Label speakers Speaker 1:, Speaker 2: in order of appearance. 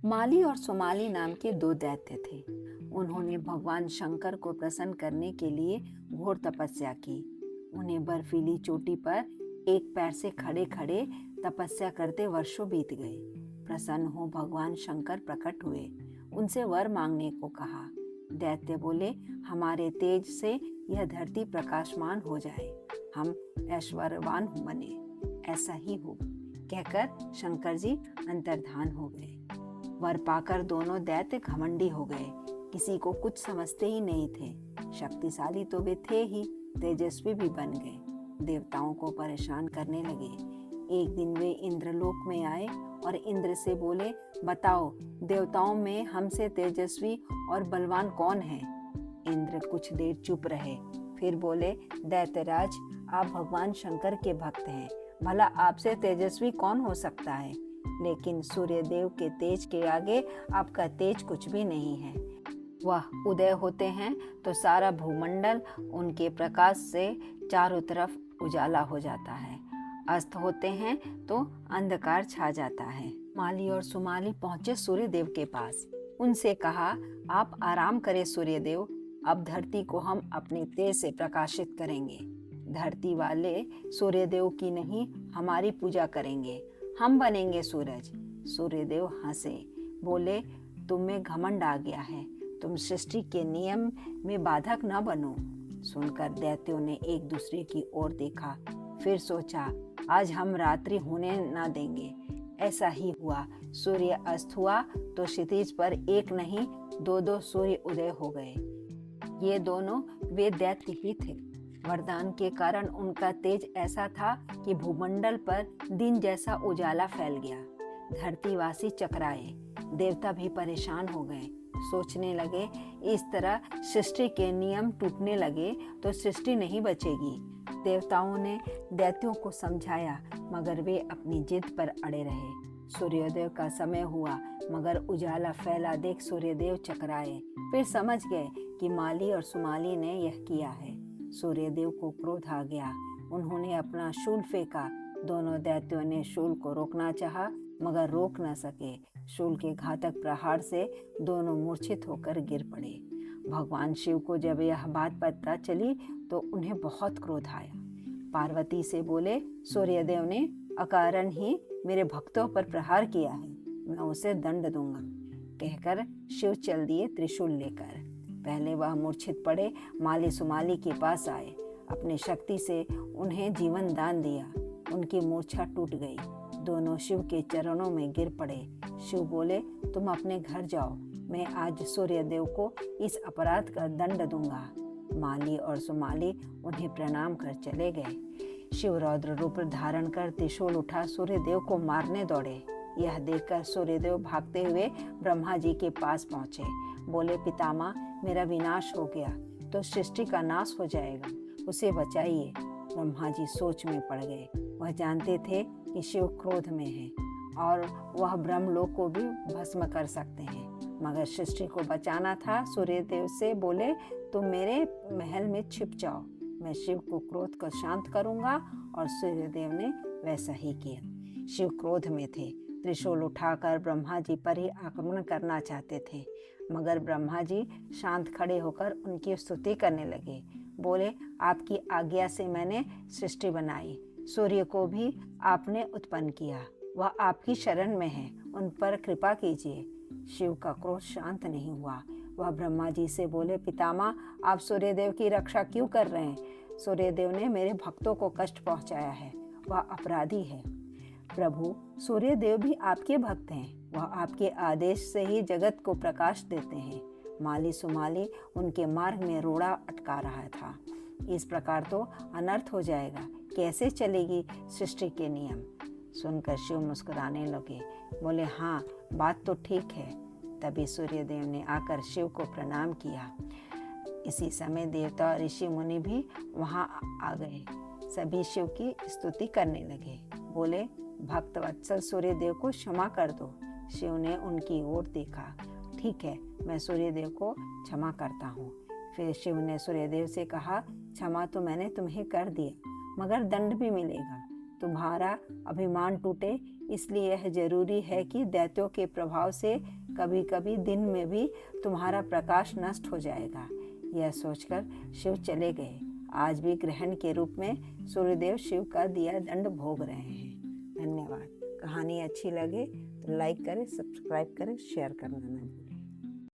Speaker 1: माली और सोमाली नाम के दो दैत्य थे। उन्होंने भगवान शंकर को प्रसन्न करने के लिए घोर तपस्या की। उन्हें बर्फीली चोटी पर एक पैर से खड़े खड़े तपस्या करते वर्षों बीत गए। प्रसन्न हो भगवान शंकर प्रकट हुए, उनसे वर मांगने को कहा। दैत्य बोले, हमारे तेज से यह धरती प्रकाशमान हो जाए, हम ऐश्वर्यवान बने, ऐसा ही हो, कहकर शंकर जी अंतर्धान हो गए। वर पाकर दोनों दैत्य घमंडी हो गए, किसी को कुछ समझते ही नहीं थे। शक्तिशाली तो वे थे ही, तेजस्वी भी बन गए। देवताओं को परेशान करने लगे। एक दिन वे इंद्रलोक में आए और इंद्र से बोले, बताओ देवताओं में हमसे तेजस्वी और बलवान कौन है? इंद्र कुछ देर चुप रहे, फिर बोले, दैत्यराज, आप भगवान शंकर के भक्त हैं, भला आपसे तेजस्वी कौन हो सकता है? लेकिन सूर्यदेव के तेज के आगे आपका तेज कुछ भी नहीं है। वह उदय होते हैं तो सारा भूमंडल उनके प्रकाश से चारों तरफ उजाला हो जाता है, अस्त होते हैं तो अंधकार छा जाता है। माली और सुमाली पहुंचे सूर्यदेव के पास। उनसे कहा, आप आराम करें सूर्यदेव, अब धरती को हम अपने तेज से प्रकाशित करेंगे। धरती वाले सूर्यदेव की नहीं, हमारी पूजा करेंगे, हम बनेंगे सूरज। सूर्यदेव हंसे, बोले, तुम में घमंड आ गया है, तुम सृष्टि के नियम में बाधक न बनो। सुनकर दैत्यों ने एक दूसरे की ओर देखा, फिर सोचा, आज हम रात्रि होने न देंगे। ऐसा ही हुआ। सूर्य अस्त हुआ तो क्षितिज पर एक नहीं दो दो सूर्य उदय हो गए। ये दोनों वे दैत्य ही थे। वरदान के कारण उनका तेज ऐसा था कि भूमंडल पर दिन जैसा उजाला फैल गया। धरतीवासी चकराए, देवता भी परेशान हो गए। सोचने लगे, इस तरह सृष्टि के नियम टूटने लगे तो सृष्टि नहीं बचेगी। देवताओं ने दैत्यों को समझाया, मगर वे अपनी जिद पर अड़े रहे। सूर्योदय का समय हुआ, मगर उजाला फैला देख सूर्यदेव चकराए। फिर समझ गए कि माली और सुमाली ने यह किया है। सूर्यदेव को क्रोध आ गया, उन्होंने अपना शूल फेंका। दोनों दैत्यों ने शूल को रोकना चाहा, मगर रोक न सके। शूल के घातक प्रहार से दोनों मूर्छित होकर गिर पड़े। भगवान शिव को जब यह बात पता चली तो उन्हें बहुत क्रोध आया। पार्वती से बोले, सूर्यदेव ने अकारण ही मेरे भक्तों पर प्रहार किया है, मैं उसे दंड दूंगा। कहकर शिव चल दिए त्रिशूल लेकर। पहले वह मूर्छित पड़े, माली सुमाली के पास आए, अपनी शक्ति से उन्हें जीवन दान दिया। उनकी मूर्छा टूट गई, दोनों शिव के चरणों में गिर पड़े। शिव बोले, तुम अपने घर जाओ, मैं आज सूर्यदेव को इस अपराध का दंड दूंगा। माली और सुमाली उन्हें प्रणाम कर चले गए। शिव रौद्र रूप धारण कर त्रिशूल उठा सूर्यदेव को मारने दौड़े। यह देखकर सूर्यदेव भागते हुए ब्रह्मा जी के पास पहुंचे। बोले, पितामह, मेरा विनाश हो गया तो सृष्टि का नाश हो जाएगा, उसे बचाइए। ब्रह्मा जी सोच में पड़ गए। वह जानते थे कि शिव क्रोध में है और वह ब्रह्मलोक को भी भस्म कर सकते हैं, मगर सृष्टि को बचाना था। सूर्यदेव से बोले, तुम मेरे महल में छिप जाओ, मैं शिव को क्रोध को शांत करूंगा। और सूर्यदेव ने वैसा ही किया। शिव क्रोध में थे, त्रिशूल उठाकर ब्रह्मा जी पर ही आक्रमण करना चाहते थे, मगर ब्रह्मा जी शांत खड़े होकर उनकी स्तुति करने लगे। बोले, आपकी आज्ञा से मैंने सृष्टि बनाई, सूर्य को भी आपने उत्पन्न किया, वह आपकी शरण में है, उन पर कृपा कीजिए। शिव का क्रोध शांत नहीं हुआ। वह ब्रह्मा जी से बोले, पितामह, आप सूर्यदेव की रक्षा क्यों कर रहे हैं? सूर्यदेव ने मेरे भक्तों को कष्ट पहुंचाया है, वह अपराधी है। प्रभु, सूर्यदेव भी आपके भक्त हैं, वह आपके आदेश से ही जगत को प्रकाश देते हैं। माली सुमाली उनके मार्ग में रोड़ा अटका रहा था। इस प्रकार तो अनर्थ हो जाएगा, कैसे चलेगी सृष्टि के नियम? सुनकर शिव मुस्कुराने लगे, बोले, हाँ, बात तो ठीक है। तभी सूर्यदेव ने आकर शिव को प्रणाम किया। इसी समय देवता और ऋषि मुनि भी वहां आ गए। सभी शिव की स्तुति करने लगे। बोले, भक्त वत्सल सूर्यदेव को क्षमा कर दो। शिव ने उनकी ओर देखा। ठीक है, मैं सूर्यदेव को क्षमा करता हूँ। फिर शिव ने सूर्यदेव से कहा, क्षमा तो मैंने तुम्हें कर दिया, मगर दंड भी मिलेगा। तुम्हारा अभिमान टूटे इसलिए यह जरूरी है कि दैत्यों के प्रभाव से कभी कभी दिन में भी तुम्हारा प्रकाश नष्ट हो जाएगा। यह सोचकर शिव चले गए। आज भी ग्रहण के रूप में सूर्यदेव शिव का दिया दंड भोग रहे हैं। धन्यवाद। कहानी अच्छी लगे तो लाइक करें, सब्सक्राइब करें, शेयर करना ना भूलें।